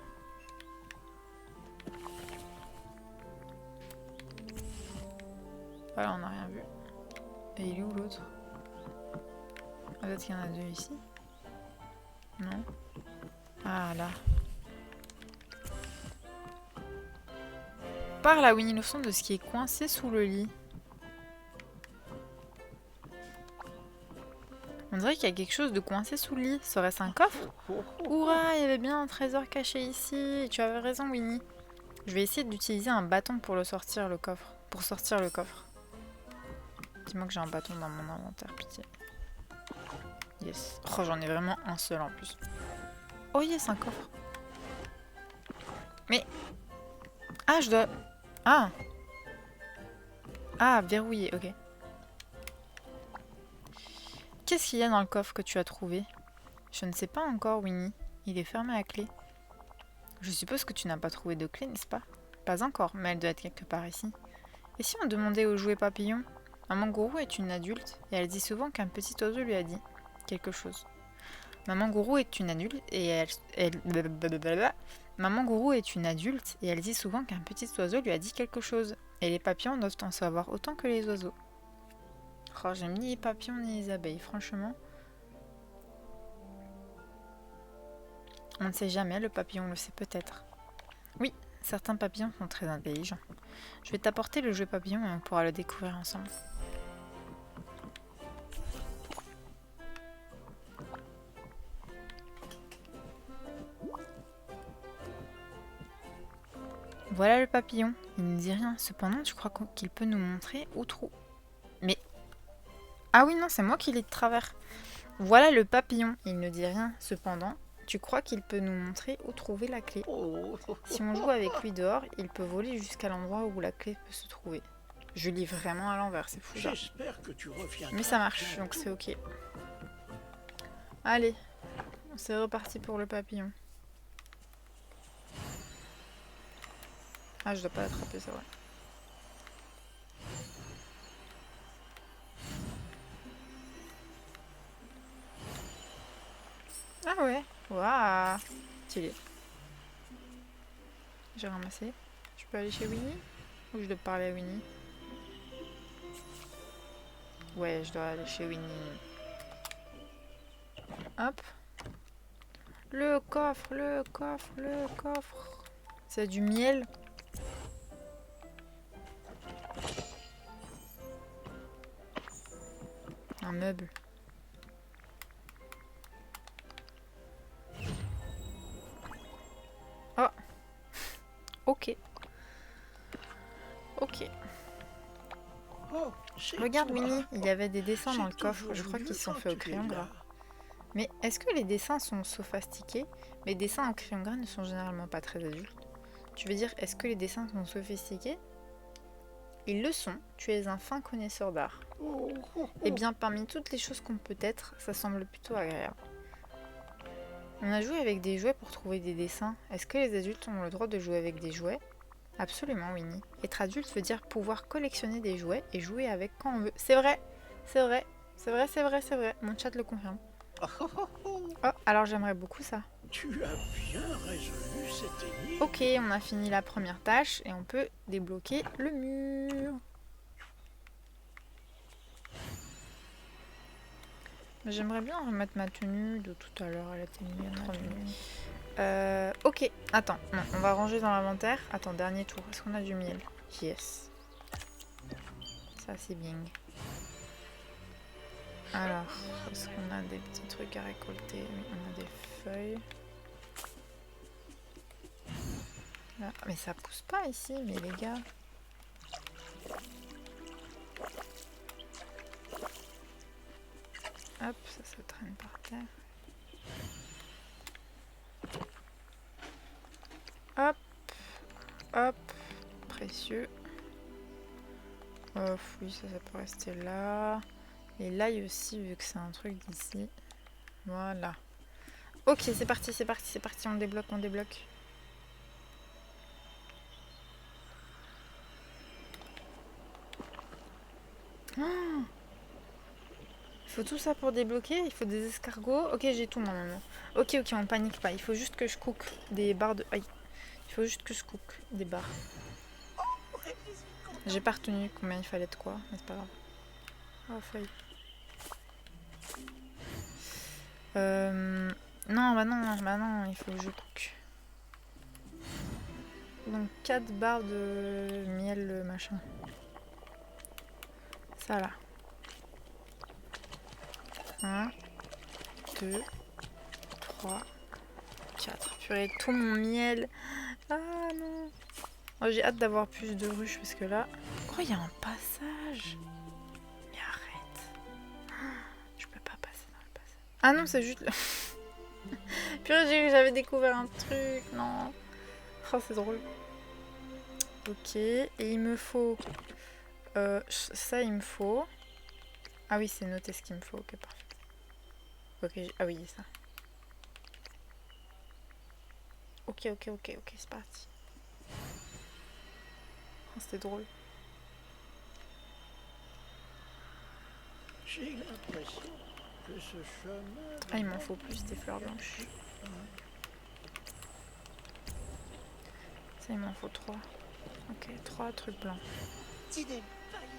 Voilà, on n'a rien vu. Et il est où l'autre? Peut-être qu'il y en a deux ici. Non? Ah, là. Parle à Winnie l'ourson de ce qui est coincé sous le lit. On dirait qu'il y a quelque chose de coincé sous le lit. Serait-ce un coffre? Hurrah, il y avait bien un trésor caché ici. Tu avais raison, Winnie. Je vais essayer d'utiliser un bâton pour sortir le coffre. Dis-moi que j'ai un bâton dans mon inventaire, pitié. Yes. Oh, j'en ai vraiment un seul en plus. Oh yes, un coffre. Mais... Ah, je dois... Ah. Ah, verrouillé, ok. Qu'est-ce qu'il y a dans le coffre que tu as trouvé? Je ne sais pas encore, Winnie. Il est fermé à clé. Je suppose que tu n'as pas trouvé de clé, n'est-ce pas? Pas encore, mais elle doit être quelque part ici. Et si on demandait au jouet papillon? Maman Gourou est une adulte et elle dit souvent qu'un petit oiseau lui a dit quelque chose. Maman Gourou est une adulte et Maman Gourou est une adulte et elle dit souvent qu'un petit oiseau lui a dit quelque chose. Et les papillons doivent en savoir autant que les oiseaux. Oh, j'aime ni les papillons ni les abeilles, franchement. On ne sait jamais, le papillon le sait peut-être. Oui, certains papillons sont très intelligents. Je vais t'apporter le jouet papillon et on pourra le découvrir ensemble. Voilà le papillon. Il ne dit rien. Cependant, tu crois qu'il peut nous montrer où trouver... Mais... Ah oui, non, c'est moi qui l'ai de travers. Voilà le papillon. Il ne dit rien. Cependant, tu crois qu'il peut nous montrer où trouver la clé. Si on joue avec lui dehors, il peut voler jusqu'à l'endroit où la clé peut se trouver. Je lis vraiment à l'envers, c'est fou ça. Mais ça marche, donc c'est ok. Allez, c'est reparti pour le papillon. Ah, je dois pas l'attraper, c'est vrai. Ah ouais, waouh, stylé. J'ai ramassé. Je peux aller chez Winnie? Ou je dois parler à Winnie? Ouais, je dois aller chez Winnie. Hop. Le coffre, le coffre, le coffre. C'est du miel. Un meuble. Oh. Ok. Ok. Regarde Winnie, il y avait des dessins dans le coffre. Je crois qu'ils sont faits au crayon gras. Mais est-ce que les dessins sont sophistiqués? Les dessins en crayon gras ne sont généralement pas très adultes. Tu veux dire, est-ce que les dessins sont sophistiqués? Ils le sont, tu es un fin connaisseur d'art. Oh, oh, oh. Eh bien, parmi toutes les choses qu'on peut être, ça semble plutôt agréable. On a joué avec des jouets pour trouver des dessins. Est-ce que les adultes ont le droit de jouer avec des jouets? Absolument, Winnie. Être adulte veut dire pouvoir collectionner des jouets et jouer avec quand on veut. C'est vrai, c'est vrai, c'est vrai, c'est vrai, c'est vrai. Mon chat le confirme. Oh, alors j'aimerais beaucoup ça. Tu as bien résolu cette énigme. Ok, on a fini la première tâche et on peut débloquer le mur. J'aimerais bien remettre ma tenue de tout à l'heure. Elle était mignonne, trop mignonne. Ok, attends, non, on va ranger dans l'inventaire. Attends, dernier tour. Est-ce qu'on a du miel? Yes. Ça, c'est bien. Alors, est-ce qu'on a des petits trucs à récolter? Oui, on a des feuilles. Là. Mais ça pousse pas ici, mais les gars. Hop, ça traîne par terre. Hop, hop, précieux. Oui, ça peut rester là. Et l'ail aussi, vu que c'est un truc d'ici. Voilà. Ok, c'est parti, c'est parti, c'est parti. On débloque, on débloque. Oh, il faut tout ça pour débloquer. Il faut des escargots. Ok, j'ai tout normalement. Ok, ok, on panique pas. Il faut juste que je cook des barres de... Aïe. Il faut juste que je cook des barres. J'ai pas retenu combien il fallait de quoi, mais c'est pas grave. Oh, feuille. Non, bah non, il faut que je cook. Donc 4 barres de miel machin. Ça là. 1, 2, 3, 4. Purée, tout mon miel. Ah non. Oh, j'ai hâte d'avoir plus de ruches parce que là... Oh, il y a un passage. Mais arrête. Je peux pas passer dans le passage. Ah non, c'est juste... Purée, j'avais découvert un truc. Non. Oh, c'est drôle. Ok. Et il me faut... ça, il me faut... Ah oui, c'est noté ce qu'il me faut. Ok, parfait. Ok, ah oui, ça. Ok, c'est parti. Oh, c'était drôle. J'ai l'impression que ce chemin... Ah, il m'en faut plus des fleurs blanches. Ça, il m'en faut 3. Ok, 3 trucs blancs. Tu n'aimes pas l'idée.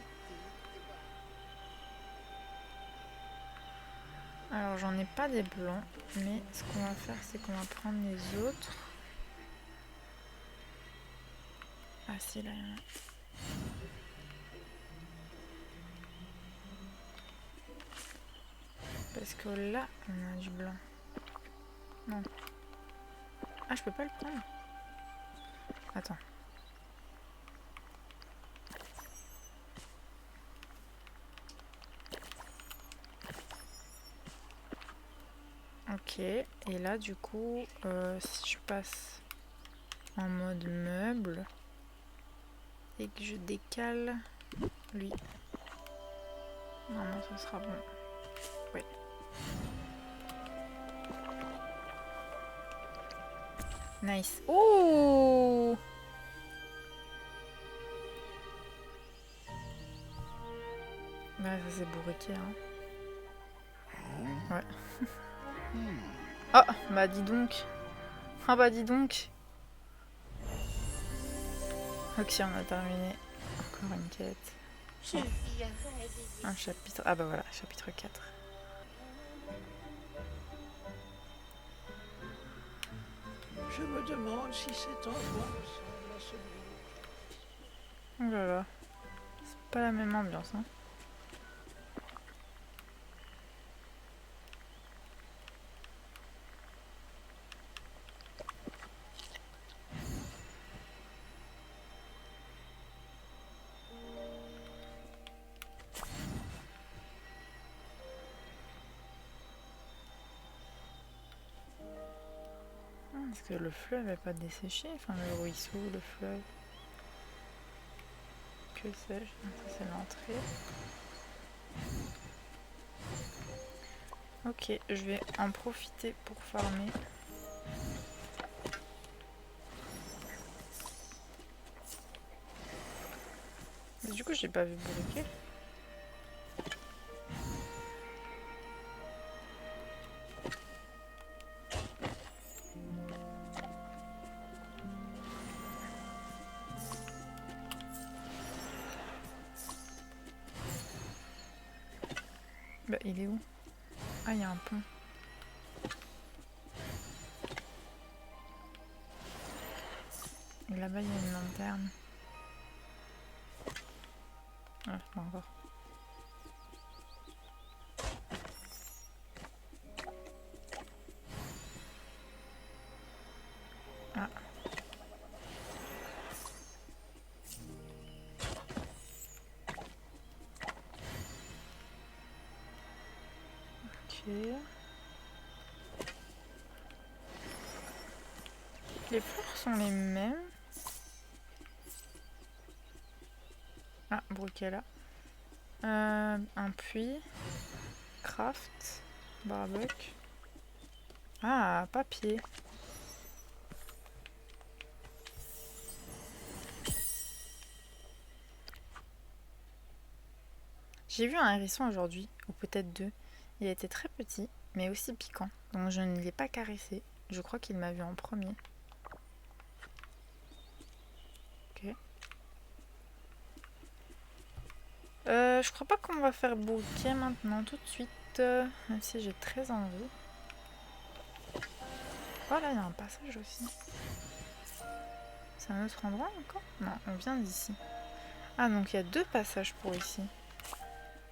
Alors, j'en ai pas des blancs, mais ce qu'on va faire, c'est qu'on va prendre les autres. Ah si, là, il y en a. Parce que là, on a du blanc. Non. Ah, je peux pas le prendre. Attends. Ok. Et là, du coup, si je passe en mode meuble et que je décale lui. Normalement, ça sera bon. Oui. Nice. Oh! Bah, ça c'est bourriqué, hein. Ouais. Oh, bah dis donc. Ah bah dis donc. Ok, on a terminé. Encore une quête. Je vis un rêve. Un chapitre. Ah bah voilà, chapitre 4. Je me demande si cet endroit ressemble à celui. Oh là là. C'est pas la même ambiance, hein. que le fleuve n'est pas desséché, enfin le ruisseau, le fleuve. Que sais-je? Ça c'est l'entrée. Ok, je vais en profiter pour farmer. Mais du coup, j'ai pas vu briquet. Bah, il est où? Ah, il y a un pont. Et là-bas, il y a une lanterne. Ah, pas encore. Ah. Ok. Les fleurs sont les mêmes. Ah, briquet là. Un puits. Craft. Barbecue. Ah, papier. J'ai vu un hérisson aujourd'hui, ou peut-être deux. Il était très petit, mais aussi piquant. Donc je ne l'ai pas caressé. Je crois qu'il m'a vu en premier. Ok. Je crois pas qu'on va faire bouquet maintenant tout de suite. Même si j'ai très envie. Oh là, il y a un passage aussi. C'est un autre endroit encore? Non, on vient d'ici. Ah, donc il y a deux passages pour ici.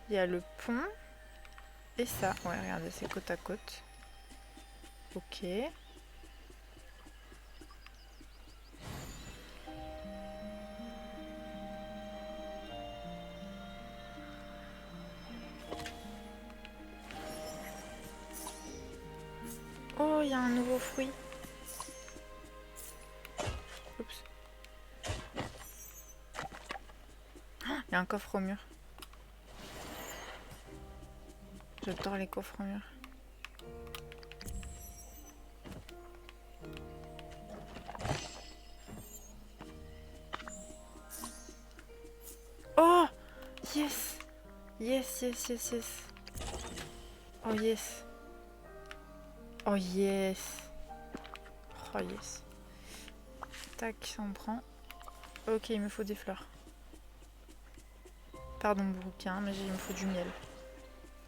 Il y a le pont et ça. Ouais, regardez, c'est côte à côte. Ok. Oh, il y a un nouveau fruit. Oups. Il y a un coffre au mur. J'adore les coffres au mur. Oh! Yes! Yes, yes, yes, yes. Oh yes. Oh yes. Oh yes. Tac, ça en prend. Ok, il me faut des fleurs. Pardon, bouquin, mais il me faut du miel.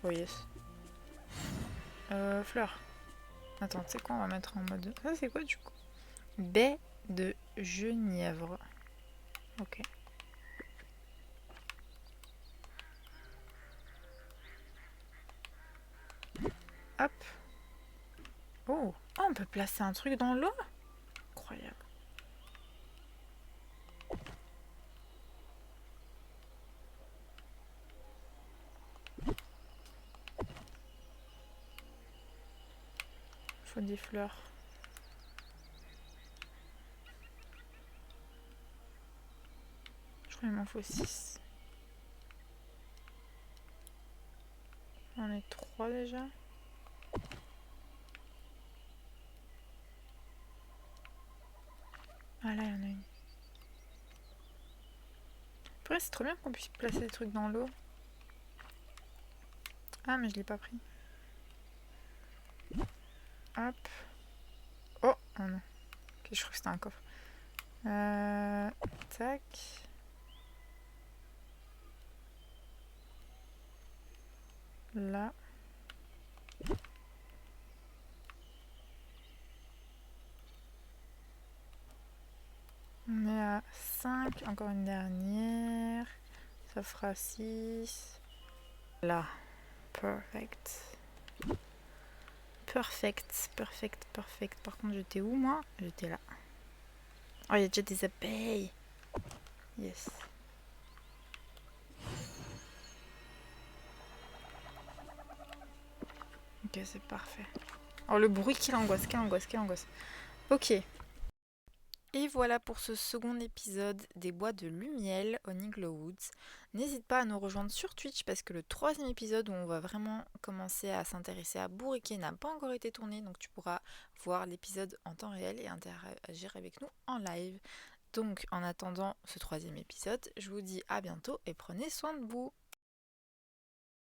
Oh yes. Fleurs. Attends, tu sais quoi, on va mettre en mode... Ça, c'est quoi du coup? Baie de genièvre. Ok. Hop. Oh. Oh, on peut placer un truc dans l'eau? Incroyable. Il faut des fleurs. Je crois qu'il m'en faut 6. On est 3 déjà. Ah là, il y en a une. Après, c'est trop bien qu'on puisse placer des trucs dans l'eau. Ah, mais je l'ai pas pris. Hop. Oh, oh non. Ok, je crois que c'était un coffre. Tac. Là. On est à 5. Encore une dernière. Ça fera 6. Là. Perfect. Perfect, perfect, perfect. Par contre, j'étais où moi? J'étais là. Oh, il y a déjà des abeilles. Yes. Ok, c'est parfait. Oh, le bruit, quelle angoisse, quelle angoisse, quelle angoisse. Ok. Et voilà pour ce second épisode des Bois de Lumiel au Woods. N'hésite pas à nous rejoindre sur Twitch parce que le troisième épisode où on va vraiment commencer à s'intéresser à Bourriquet n'a pas encore été tourné, donc tu pourras voir l'épisode en temps réel et interagir avec nous en live. Donc en attendant ce troisième épisode, je vous dis à bientôt et prenez soin de vous.